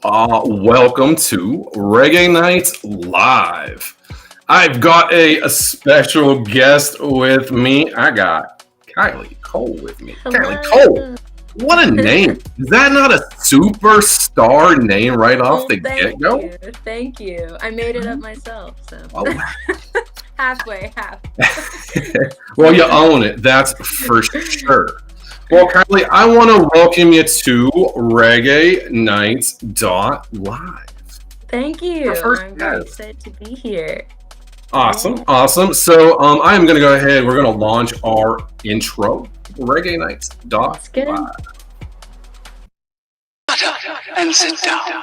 Welcome to Reggae Nights Live. I've got a special guest with me. I got Kylie Cole with me. Hello. Kylie Cole, what a name. Is that not a superstar name right off the get-go? Thank you. I made it up myself, so. Oh. Half. Well, you own it. That's for sure. Well, Kylie, I want to welcome you to Reggae Nights Live. Thank you. I'm very excited to be here. Awesome. So I am going to go ahead. We're going to launch our intro. Reggae Nights Let's get in. Shut up and sit down.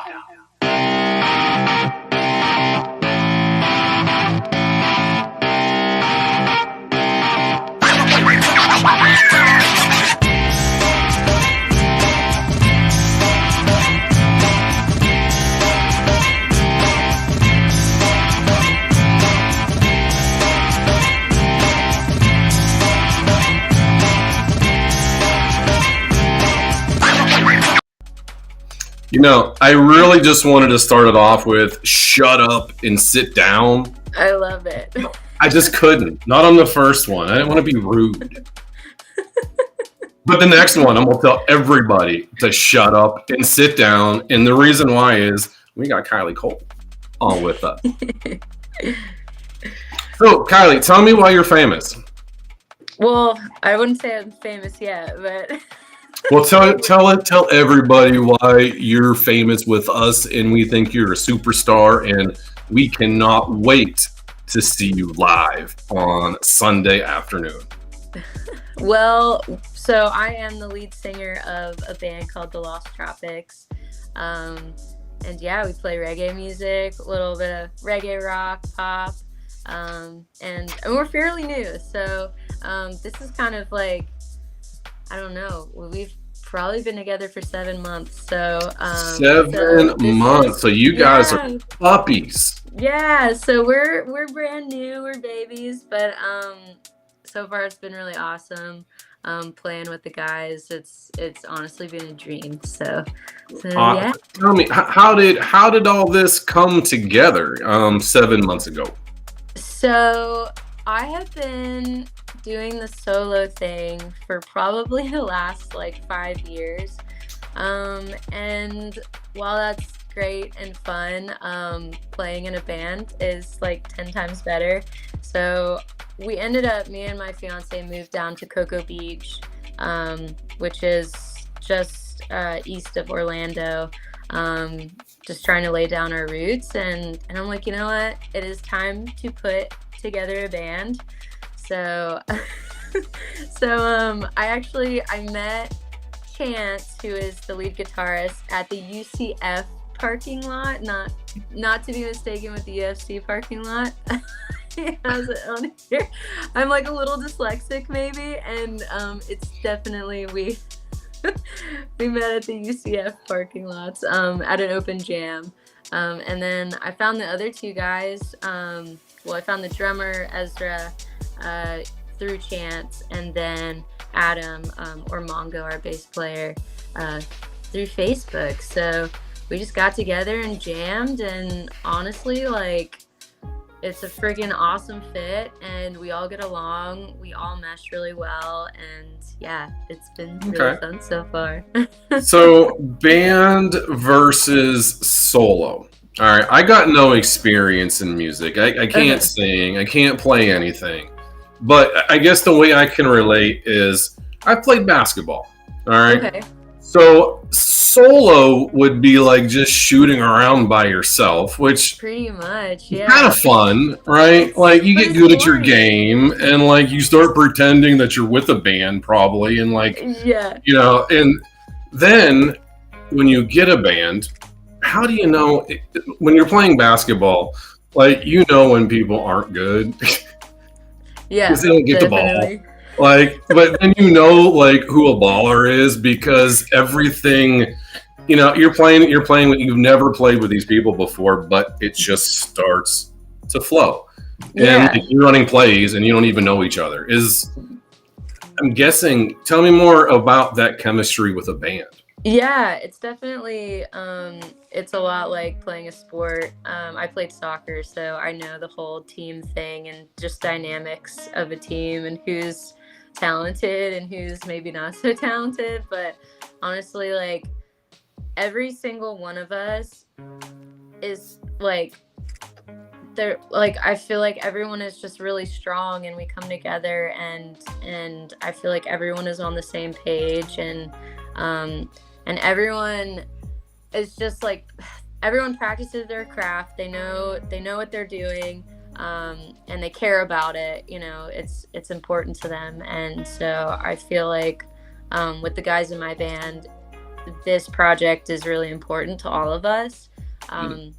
You know, I really just wanted to start it off with shut up and sit down. I love it. I just couldn't. Not on the first one. I didn't want to be rude. But the next one, I'm going to tell everybody to shut up and sit down. And the reason why is we got Kylie Cole on with us. So, Kylie, tell me why you're famous. Well, I wouldn't say I'm famous yet, but... Well, tell everybody why you're famous with us, and we think you're a superstar, and we cannot wait to see you live on Sunday afternoon. Well, so I am the lead singer of a band called the Lost Tropics, and yeah, we play reggae music, a little bit of reggae rock, pop, and we're fairly new. So this is kind of like, I don't know. We've probably been together for 7 months. So 7 months. So you guys are puppies. Yeah. So we're brand new. We're babies, but so far it's been really awesome. Playing with the guys. It's honestly been a dream. So yeah. Tell me, how did all this come together 7 months ago? So I have been doing the solo thing for probably the last 5 years, and while that's great and fun, playing in a band is 10 times better. So we ended up, me and my fiance moved down to Cocoa Beach, which is just east of Orlando, just trying to lay down our roots, and I'm like, you know what, it is time to put together a band. So I met Chance, who is the lead guitarist, at the UCF parking lot, not to be mistaken with the UFC parking lot. Has it on here? I'm a little dyslexic maybe, and it's definitely we met at the UCF parking lots at an open jam, and then I found the other two guys. I found the drummer Ezra through Chance, and then Adam or Mongo, our bass player, through Facebook. So we just got together and jammed, and honestly, it's a freaking awesome fit, and we all get along, we all mesh really well, and yeah, it's been really fun so far. So band versus solo. All right, I got no experience in music. I can't sing, I can't play anything. But I guess the way I can relate is I played basketball. All right. Okay. So solo would be just shooting around by yourself, which pretty much, yeah, kind of fun, right? You get good at your game, and you start pretending that you're with a band, probably, and yeah, and then when you get a band, how do you know when you're playing basketball? When people aren't good. Yeah, because they don't get definitely. the ball. But then who a baller is, because everything, you're playing with, you've never played with these people before, but it just starts to flow. Yeah. And you're running plays and you don't even know each other. I'm guessing, tell me more about that chemistry with a band. Yeah, it's definitely it's a lot like playing a sport. I played soccer, so I know the whole team thing and just dynamics of a team and who's talented and who's maybe not so talented. But honestly, like every single one of us is like they're like I feel like everyone is just really strong and we come together and I feel like everyone is on the same page and everyone is just like everyone practices their craft. They know what they're doing, and they care about it. You know, it's important to them, and so I feel like with the guys in my band, this project is really important to all of us, and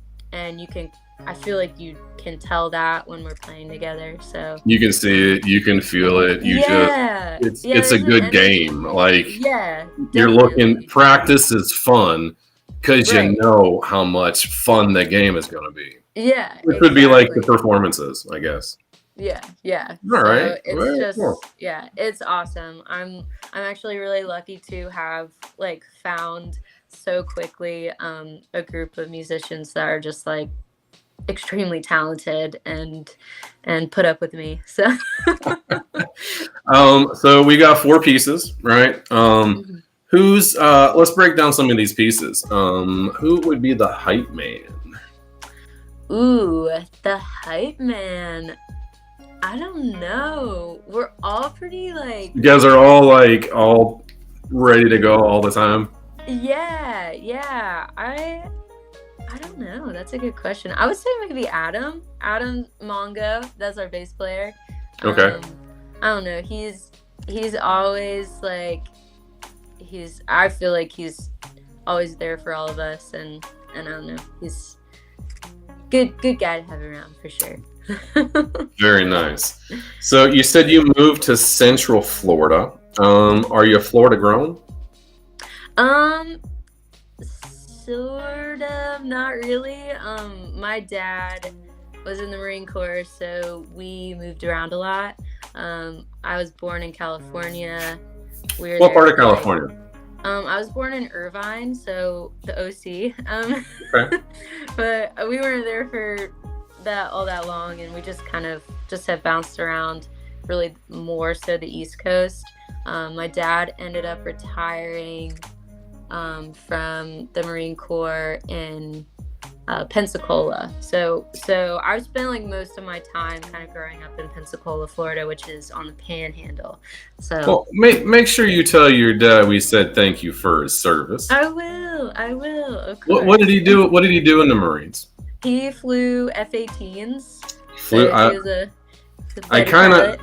I feel like you can tell that when we're playing together. So You can see it, you can feel it. yeah, yeah, It's a there's an good energy. game. Like Yeah, you're looking, definitely. practice is fun because you Right. know how much fun the game is going to be. Yeah, It could be like the exactly. performances, I guess. Yeah, yeah. All right, So it's very just cool. yeah, it's awesome. I'm actually really lucky to have like found so quickly a group of musicians that are just like extremely talented and put up with me. So So we got four pieces, right? Mhm. Who's let's break down some of these pieces. Who would be the hype man? Ooh, the hype man. I don't know. We're all pretty like You guys are all ready to go all the time. yeah, yeah. I don't know. That's a good question. I would say maybe Adam. Adam Mongo. That's our bass player. Okay. Um, I don't know. He's always like I feel like he's always there for all of us, and I don't know. He's good guy to have around for sure. Very nice. So you said you moved to Central Florida. Are you Florida grown? um, Sort of, not really. My dad was in the Marine Corps, so we moved around a lot. I was born in California. We were What there part of for like, California? I was born in Irvine, so the OC. Okay. But we weren't there for that all that long, and we just kind of just have bounced around, really more so the East Coast. My dad ended up retiring from the Marine Corps in Pensacola. So I've spent like most of my time kind of growing up in Pensacola, Florida, which is on the Panhandle. So Well, make sure you tell your dad we said thank you for his service. I will, of What did course. he do? What did he do in the Marines? He flew F-18s, Flew. so he was a I fighter kind of pilot.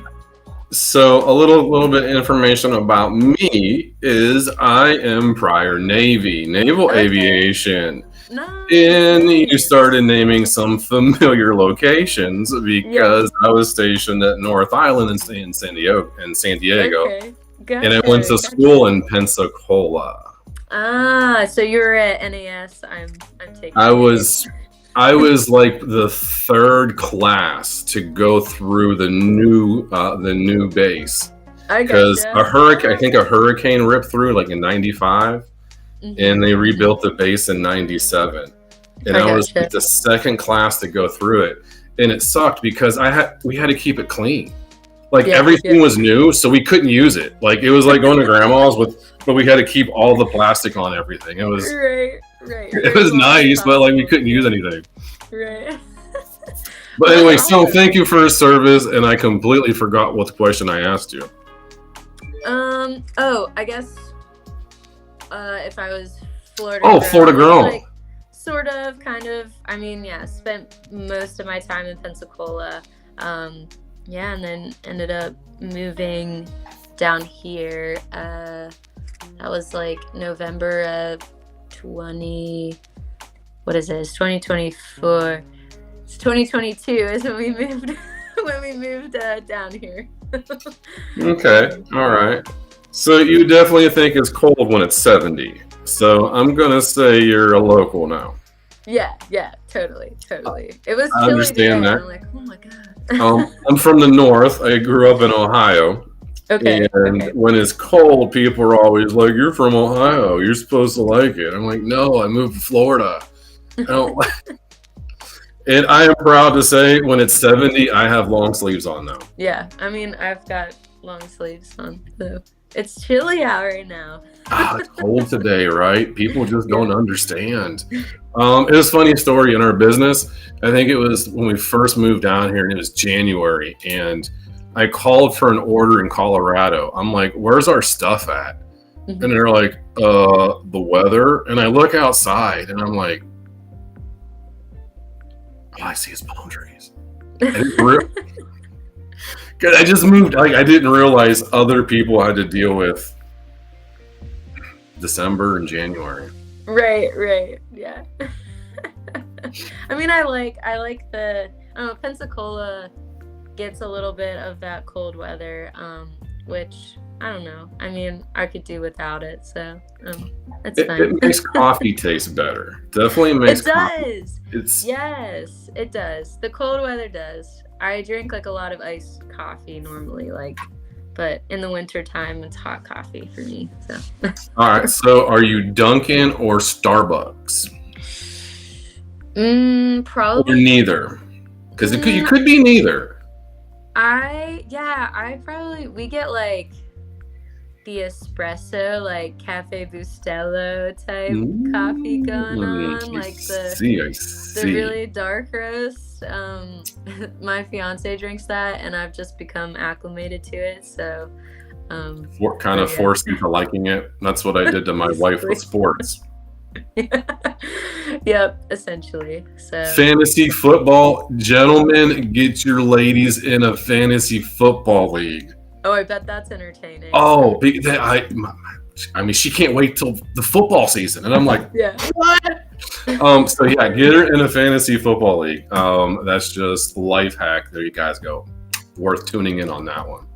So a little bit information about me is I am prior Navy, naval Okay, aviation. nice, And you nice. started naming some familiar locations Yeah. because I was stationed at North Island in San Diego, Okay. and I went Gotcha. to school Gotcha. in Pensacola. Ah, so you were at NAS. I'm I taking it. was I was like the third class to go through the new base I because gotcha. I think a hurricane ripped through like in '95, and they Mhm. rebuilt the base in '97, and I I was like gotcha. the second class to go through it, and it sucked because we had to keep it clean. Like Yeah, everything yeah. was new, so we couldn't use it. Like it was like going to grandma's but we had to keep all the plastic on everything. Right, right. It Very was well nice, but like we responsible. couldn't use Yeah, anything. right. But Well, that's anyway, so thank awesome. you for his service, and I completely forgot what question I asked you. Oh, I guess if I was Florida Oh, Florida grown, girl. like sort of, kind of. I mean, yeah, spent most of my time in Pensacola. Yeah, and then ended up moving down here. That was like November of 20. What is this? 2024. It's 2022 is when we moved when we moved down here. Okay, all right. So you definitely think it's cold when it's 70. So I'm gonna say you're a local now. Yeah, yeah, totally, totally. It was I chilly understand today. that. I'm like, oh my god. I'm from the north. I grew up in Ohio, Okay. And Okay. when it's cold, people are always like, "You're from Ohio. You're supposed to like it." I'm like, "No, I moved to Florida. I don't." And I am proud to say, when it's 70, I have long sleeves on now. Yeah. I mean, I've got long sleeves on, so it's chilly out right now. It's cold today, right? People just don't understand. It was a funny story in our business. I think it was when we first moved down here, and it was January, and I called for an order in Colorado. I'm like, "Where's our stuff at?" And they're like, "The weather." And I look outside, and I'm like, all I see is palm trees. I just moved. Like, I didn't realize other people had to deal with December and January. Right, yeah. I mean, I like the, I don't know, Pensacola gets a little bit of that cold weather, which, I don't know. I mean, I could do without it, so it's fine. It makes coffee taste better. Definitely makes It does. Yes, it does. The cold weather does. I drink like a lot of iced coffee normally, but in the winter time, it's hot coffee for me. So. All right. So, are you Dunkin' or Starbucks? Probably. Or neither, because you could be neither. We get like the espresso, like Cafe Bustelo type coffee going on, like the really dark roast. My fiance drinks that, and I've just become acclimated to it. So, forced into liking it. That's what I did to my wife with sports. Yep, essentially. So fantasy football, gentlemen, get your ladies in a fantasy football league. Oh, I bet that's entertaining. Oh, I mean, she can't wait till the football season, and I'm like, yeah, what? So yeah, get her in a fantasy football league. That's just life hack. There you guys go. Worth tuning in on that one.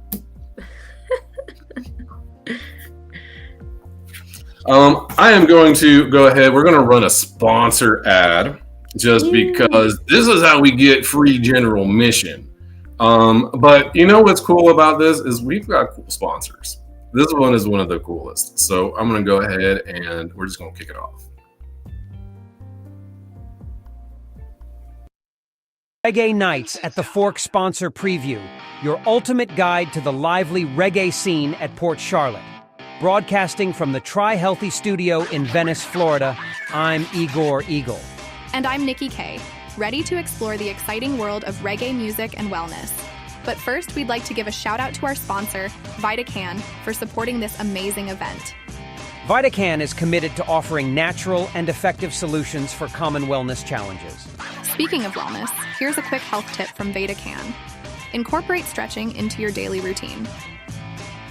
I am going to go ahead. We're going to run a sponsor ad just because this is how we get free general mission. But you know what's cool about this is we've got cool sponsors. This one is one of the coolest. So I'm going to go ahead and we're just going to kick it off. Reggae Nights at the Fork sponsor preview, your ultimate guide to the lively reggae scene at Port Charlotte. Broadcasting from the Try Healthy studio in Venice, Florida, I'm Igor Eagle. And I'm Nikki Kay, ready to explore the exciting world of reggae music and wellness. But first, we'd like to give a shout out to our sponsor, VitaCan, for supporting this amazing event. VitaCan is committed to offering natural and effective solutions for common wellness challenges. Speaking of wellness, here's a quick health tip from VitaCan. Incorporate stretching into your daily routine.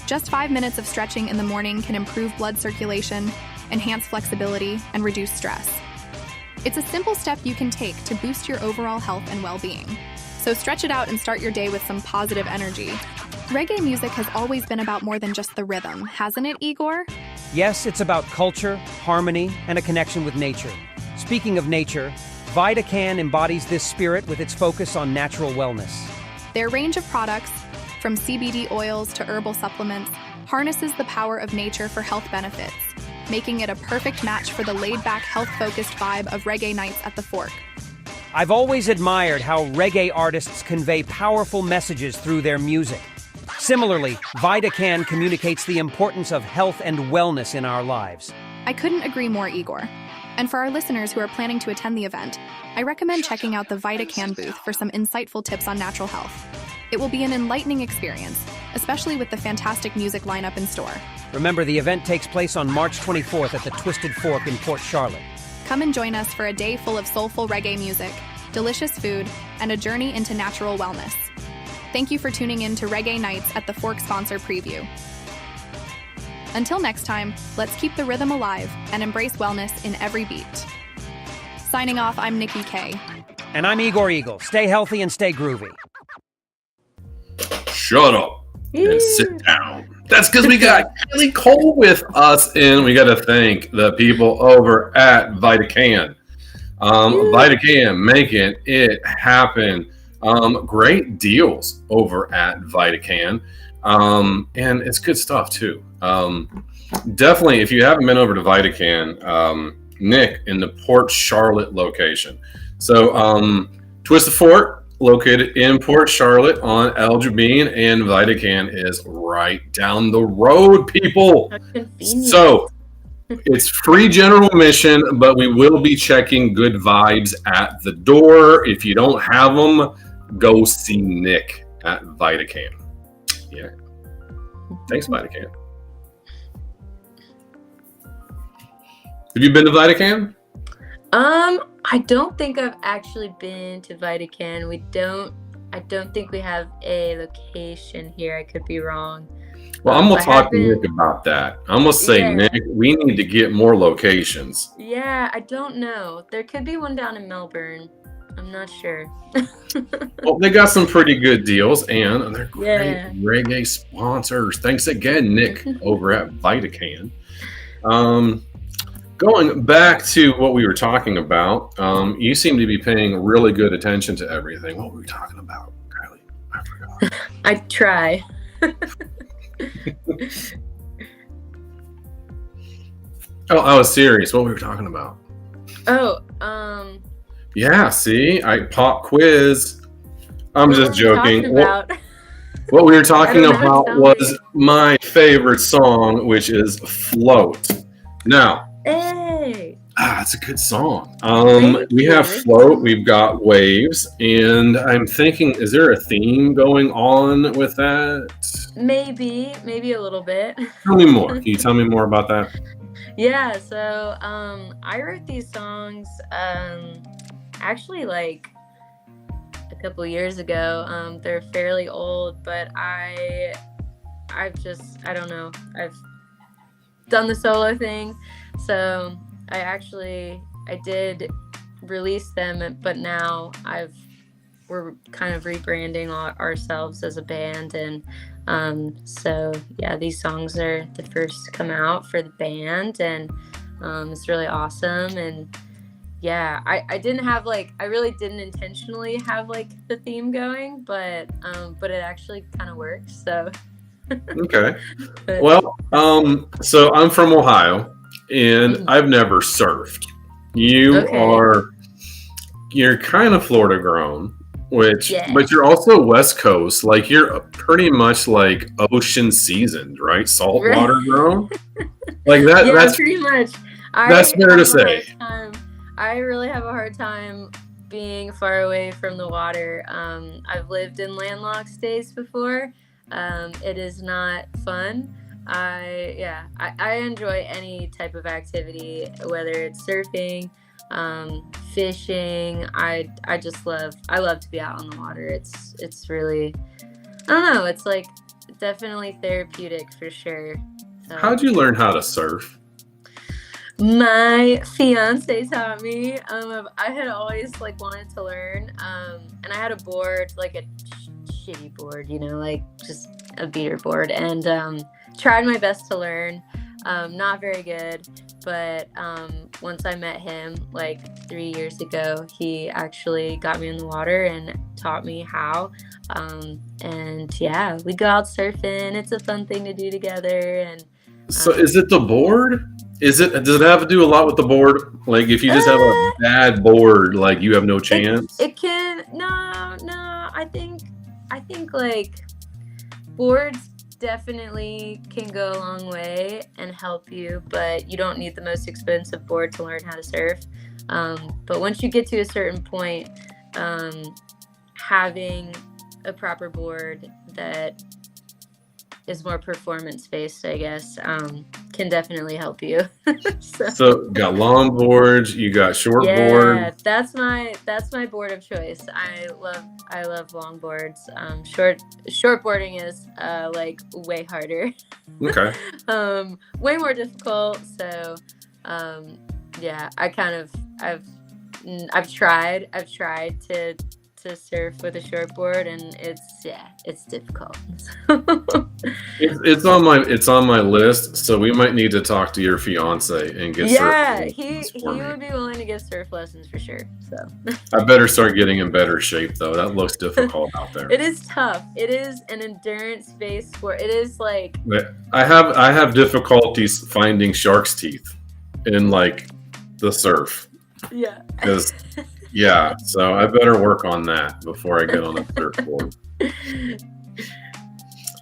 Just 5 minutes of stretching in the morning can improve blood circulation, enhance flexibility, and reduce stress. It's a simple step you can take to boost your overall health and well-being. So stretch it out and start your day with some positive energy. Reggae music has always been about more than just the rhythm, hasn't it, Igor? Yes, it's about culture, harmony, and a connection with nature. Speaking of nature, VitaCan embodies this spirit with its focus on natural wellness. Their range of products, from CBD oils to herbal supplements, harnesses the power of nature for health benefits, making it a perfect match for the laid-back, health-focused vibe of Reggae Nights at the Fork. I've always admired how reggae artists convey powerful messages through their music. Similarly, VitaCan communicates the importance of health and wellness in our lives. I couldn't agree more, Igor. And for our listeners who are planning to attend the event, I recommend checking out the VitaCan booth for some insightful tips on natural health. It will be an enlightening experience, especially with the fantastic music lineup in store. Remember, the event takes place on March 24th at the Twisted Fork in Port Charlotte. Come and join us for a day full of soulful reggae music, delicious food, and a journey into natural wellness. Thank you for tuning in to Reggae Nights at the Fork sponsor preview. Until next time, let's keep the rhythm alive and embrace wellness in every beat. Signing off, I'm Nikki Kay. And I'm Igor Eagle. Stay healthy and stay groovy. Shut up and sit down. That's because we got Kylie Cole with us, and we got to thank the people over at VitaCan. VitaCan making it happen. Great deals over at VitaCan. And it's good stuff too. Definitely, if you haven't been over to Vitacan, Nick in the Port Charlotte location. So, Twist the Fort, located in Port Charlotte on El Jabin, and Vitacan is right down the road, people. How convenient. So, it's free general admission, but we will be checking good vibes at the door. If you don't have them, go see Nick at Vitacan. Yeah. Thanks, Vitacan. Have you been to Vitacan? I don't think I've actually been to Vitacan. I don't think we have a location here. I could be wrong. Well, I'm going to talk to Nick about that. I'm going to say, Nick, we need to get more locations. Yeah, I don't know. There could be one down in Melbourne. I'm not sure. Well, they got some pretty good deals, and they're great reggae sponsors. Thanks again, Nick, over at Vitacan. Going back to what we were talking about, you seem to be paying really good attention to everything. What were we talking about, Kylie? I forgot. I try. Oh, I was serious. What we were talking about? Oh, yeah, see, I pop quiz. I'm just joking. What we were talking about was my favorite song, which is Float. Now, it's a good song. We have Float, we've got Waves, and I'm thinking, is there a theme going on with that? Maybe a little bit. Tell me more. Can you tell me more about that? Yeah, so I wrote these songs actually like a couple years ago. They're fairly old, but I don't know. I've done the solo thing, so I did release them, but now we're kind of rebranding ourselves as a band, and so yeah, these songs are the first to come out for the band, and it's really awesome. And yeah, I really didn't intentionally have like the theme going, but it actually kind of works. So okay. Well, so I'm from Ohio, and I've never surfed. You're kind of Florida grown, but you're also West Coast. Like, you're pretty much like ocean seasoned, right? Saltwater grown. Like that. Yeah, that's pretty much. That's fair to say. I really have a hard time being far away from the water. I've lived in landlocked states before. It is not fun. I enjoy any type of activity, whether it's surfing, fishing. I love to be out on the water. It's really, I don't know, it's like definitely therapeutic for sure. So, how'd you learn how to surf? My fiance taught me. I had always like wanted to learn, and I had a board, like a shitty board, like just a beater board, and tried my best to learn. Not very good, but once I met him like 3 years ago, he actually got me in the water and taught me how. And yeah, we go out surfing. It's a fun thing to do together. And so, is it the board? Does it have to do a lot with the board? Like, if you just have a bad board, like, you have no chance? It can. No. I think like boards definitely can go a long way and help you, but you don't need the most expensive board to learn how to surf. But once you get to a certain point, having a proper board that is more performance based, I guess, can definitely help you. So got long boards, you got short board. Yeah, that's my board of choice. I love long boards. Short boarding is like way harder. Okay. Way more difficult. So yeah, I've tried to to surf with a shortboard, and it's difficult. It's on my list, so we might need to talk to your fiance and get Yeah, surf he lessons for me. would be willing to give surf lessons for sure. So I better start getting in better shape though. That looks difficult out there. it is tough. It is an endurance-based sport. It is like I have difficulties finding shark's teeth in like the surf. yeah. Because yeah, so I better work on that before I get on a surfboard.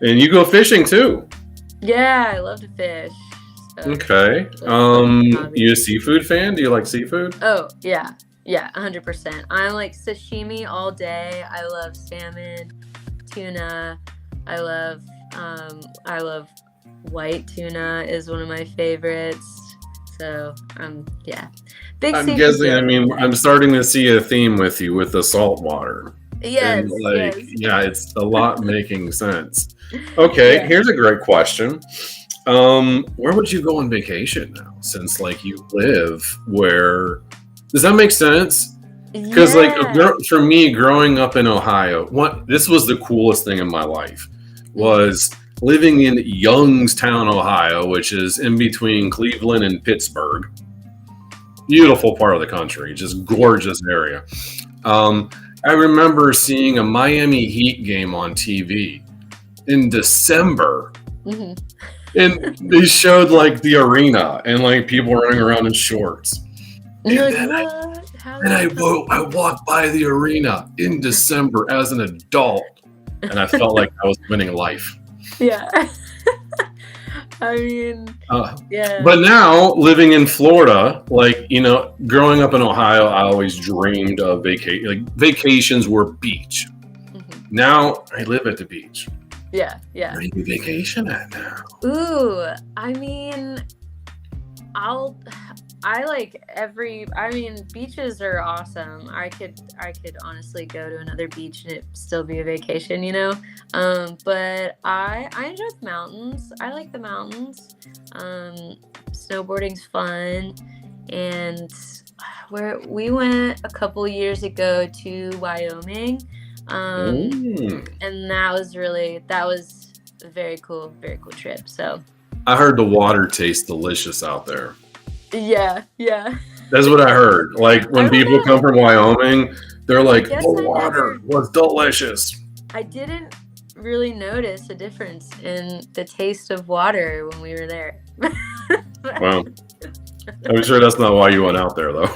And you go fishing too. Yeah, I love to fish. So. Okay. You a seafood fan? Do you like seafood? Oh, yeah. Yeah, 100%. I'm like sashimi all day. I love salmon, tuna. I love white tuna is one of my favorites. So, yeah. Big I'm seafood guessing, fan. I'm starting to see a theme with you with the salt water. Yes, And like, yes. yeah, it's a lot making sense. Okay, Yeah. here's a great question. Where would you go on vacation now? Since like you live where, does that make sense? Because Yeah. for me, growing up in Ohio, this was the coolest thing in my life was living in Youngstown, Ohio, which is in between Cleveland and Pittsburgh. Beautiful part of the country, just gorgeous area. I remember seeing a Miami Heat game on TV in December, Mhm. and they showed like the arena and like people running around in shorts. And you're like, then what? How And I is that walked by the arena in December as an adult, and I felt like I was winning life. Yeah. I mean, yeah. But now living in Florida, like, growing up in Ohio, I always dreamed of vacations were beach. Mhm. Now I live at the beach. Yeah, yeah. Where do you vacation at now? Ooh, I mean, beaches are awesome. I could honestly go to another beach and it still be a vacation, But I enjoy the mountains. I like the mountains. Snowboarding's fun, and we went a couple years ago to Wyoming, and that was a very cool trip. So I heard the water tastes delicious out there. yeah. That's what I heard. Like when people come from Wyoming, they're like, guess the I water never- was delicious. I didn't really notice a difference in the taste of water when we were there. Well, I'm sure that's not why you went out there, though.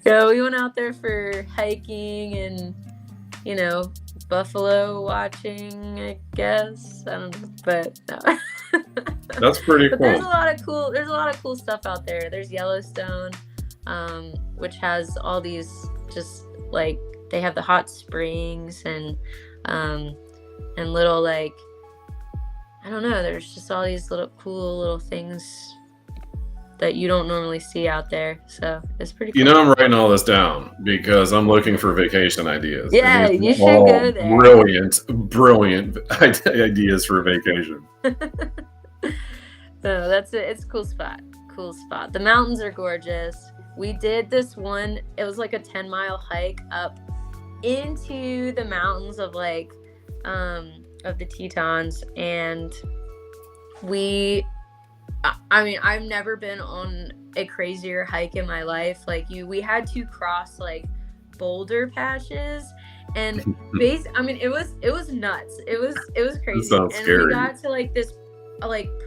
Yeah, we went out there for hiking and, buffalo watching, I guess. I don't know, but no. That's pretty But cool. there's a lot of cool stuff out there. There's Yellowstone, which has all these just like they have the hot springs and little like I don't know, there's just all these little cool little things that you don't normally see out there. So it's pretty cool. I'm writing all this down because I'm looking for vacation ideas. Yeah, And these you are should all go there. Brilliant ideas for vacation. So that's it. It's a cool spot. The mountains are gorgeous. We did this one, it was like a 10-mile hike up into the mountains of of the Tetons, and I've never been on a crazier hike in my life. We had to cross boulder patches, and it was nuts. It was crazy. sounds And scary. we got to this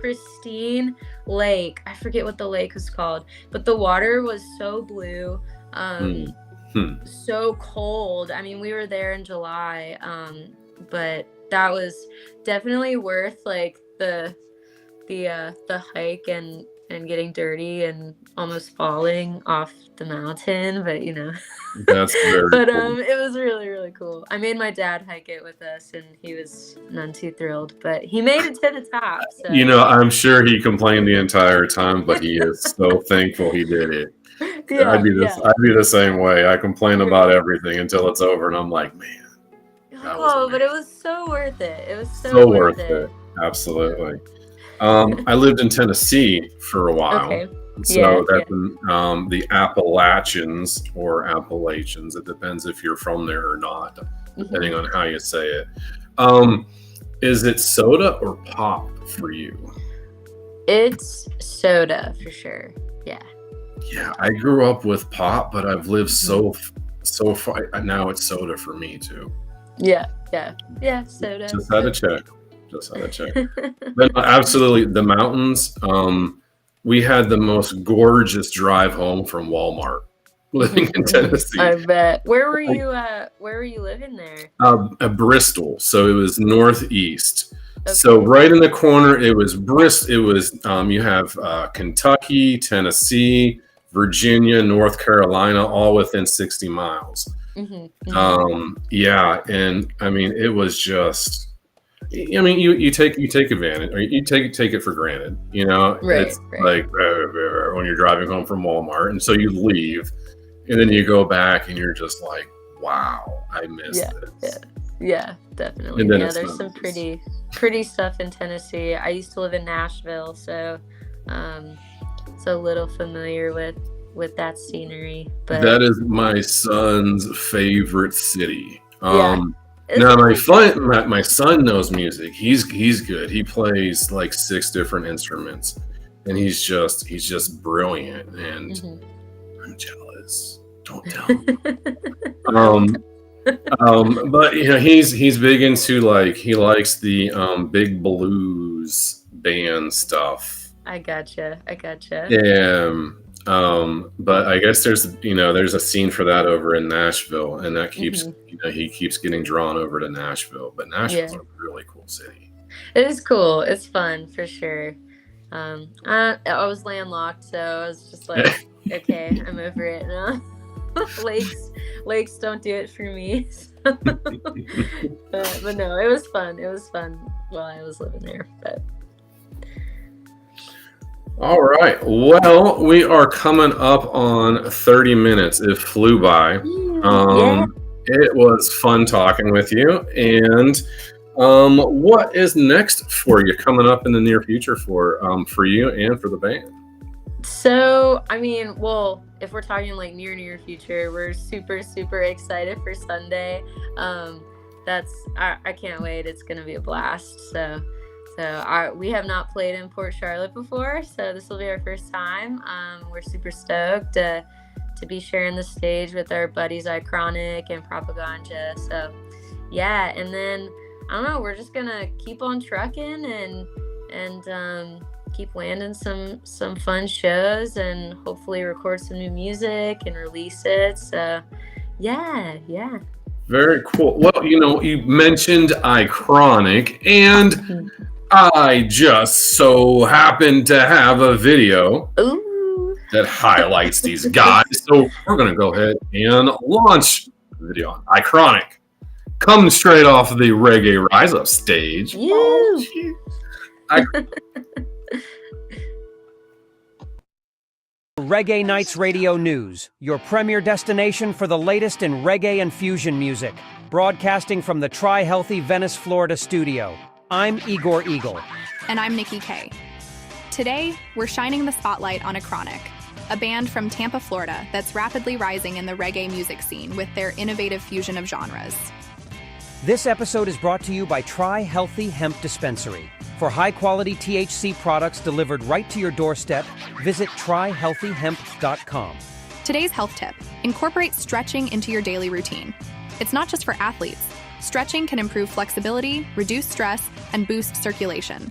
pristine lake. I forget what the lake was called, but the water was so blue, so cold. We were there in July, but that was definitely worth the hike and getting dirty and almost falling off the mountain, but That's very but cool. it was really, really cool. I made my dad hike it with us, and he was none too thrilled, but he made it to the top. So. I'm sure he complained the entire time, but he is so thankful he did it. Yeah, I'd be the same way. I complain about everything until it's over, and I'm like, man, that was but it was so worth it. It was so worth it. Absolutely. I lived in Tennessee for a while. Okay. So that's the Appalachians or Appalachians. It depends if you're from there or not, depending on how you say it. Is it soda or pop for you? It's soda for sure. Yeah. Yeah, I grew up with pop, but I've lived so far. Now it's soda for me too. Yeah, soda. Just had to check. But absolutely, the mountains. We had the most gorgeous drive home from Walmart living in Tennessee. I bet. Where were you living there? Bristol. So it was northeast. Okay. So right in the corner, it was Bristol. It was you have Kentucky, Tennessee, Virginia, North Carolina, all within 60 miles. Yeah, and I mean, it was just. I mean, you take advantage, or you take it for granted. You know, it's like when you're driving home from Walmart, and so you leave, and then you go back, and you're just like, "Wow, I missed this." Yeah, definitely. And then there's some pretty stuff in Tennessee. I used to live in Nashville, so a little familiar with that scenery. But that is my son's favorite city. Now my son knows music. He's good. He plays like 6 different instruments, and he's just brilliant. And I'm jealous. Don't tell me. But you know, he's big into he likes the big blues band stuff. I gotcha. Yeah. But I guess there's a scene for that over in Nashville, and that keeps he keeps getting drawn over to Nashville. But Nashville's a really cool city. It is cool. It's fun for sure. I was landlocked, so I was just like, okay, I'm over it now. Lakes don't do it for me. But no, it was fun. It was fun while I was living there. But all right. Well, we are coming up on 30 minutes. It flew by. It was fun talking with you. And what is next for you coming up in the near future for you and for the band? So, I mean, well, if we're talking like near future, we're super, super excited for Sunday. I can't wait. It's going to be a blast. So we have not played in Port Charlotte before, so this will be our first time. We're super stoked to be sharing the stage with our buddies Iconic and Propaganda. So yeah, and then I don't know, we're just gonna keep on trucking and keep landing some fun shows and hopefully record some new music and release it. So yeah. Very cool. Well, you mentioned Iconic, and I just so happen to have a video that highlights these guys. So we're going to go ahead and launch the video on Iconic. Coming straight off of the Reggae Rise Up stage. Reggae Nights Radio News, your premier destination for the latest in reggae and fusion music. Broadcasting from the Tri-Healthy Venice, Florida studio. I'm Igor Eagle. And I'm Nikki Kay. Today, we're shining the spotlight on Iconic, a band from Tampa, Florida that's rapidly rising in the reggae music scene with their innovative fusion of genres. This episode is brought to you by Tri-Healthy Hemp Dispensary. For high-quality THC products delivered right to your doorstep, visit tryhealthyhemp.com. Today's health tip: incorporate stretching into your daily routine. It's not just for athletes. Stretching can improve flexibility, reduce stress, and boost circulation.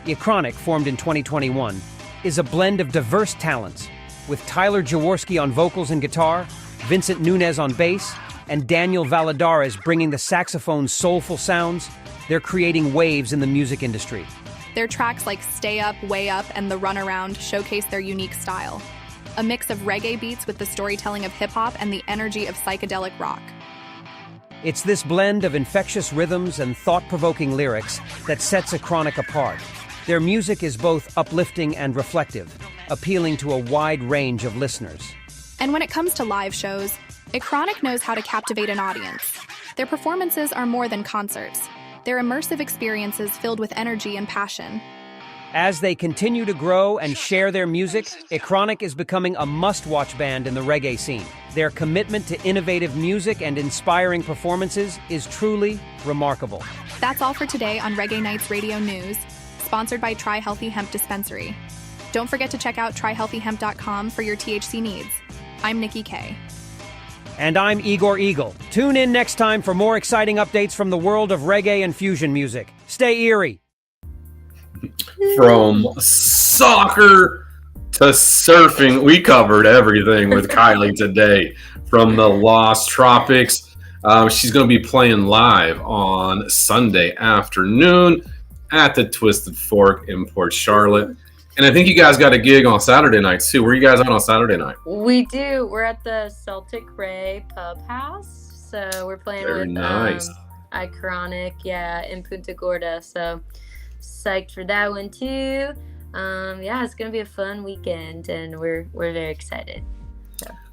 Iconic, formed in 2021, is a blend of diverse talents, with Tyler Jaworski on vocals and guitar, Vincent Nunez on bass, and Daniel Valadares bringing the saxophone's soulful sounds. They're creating waves in the music industry. Their tracks like Stay Up, Way Up, and The Runaround showcase their unique style. A mix of reggae beats with the storytelling of hip-hop and the energy of psychedelic rock. It's this blend of infectious rhythms and thought-provoking lyrics that sets Iconic apart. Their music is both uplifting and reflective, appealing to a wide range of listeners. And when it comes to live shows, Iconic knows how to captivate an audience. Their performances are more than concerts. They're immersive experiences filled with energy and passion. As they continue to grow and share their music, Iconic is becoming a must-watch band in the reggae scene. Their commitment to innovative music and inspiring performances is truly remarkable. That's all for today on Reggae Nights Radio News, sponsored by Try Healthy Hemp Dispensary. Don't forget to check out tryhealthyhemp.com for your THC needs. I'm Nikki K. And I'm Igor Eagle. Tune in next time for more exciting updates from the world of reggae and fusion music. Stay eerie. From soccer to surfing, we covered everything with Kylie today. From the Lost Tropics, she's going to be playing live on Sunday afternoon at the Twisted Fork in Port Charlotte. And I think you guys got a gig on Saturday night too. Where are you guys at on Saturday night? We do. We're at the Celtic Ray Pub House. So we're playing Very with nice. Iconic, in Punta Gorda. So psyched for that one too. It's gonna be a fun weekend, and we're very excited.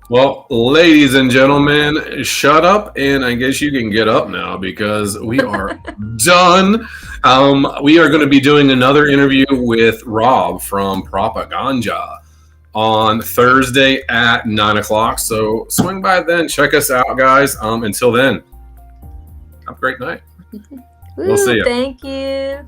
Well, ladies and gentlemen, shut up, and I guess you can get up now because we are done. We are going to be doing another interview with Rob from Propaganda on Thursday at 9 o'clock. So swing by then. Check us out, guys. Until then, have a great night. We'll see you. Thank you.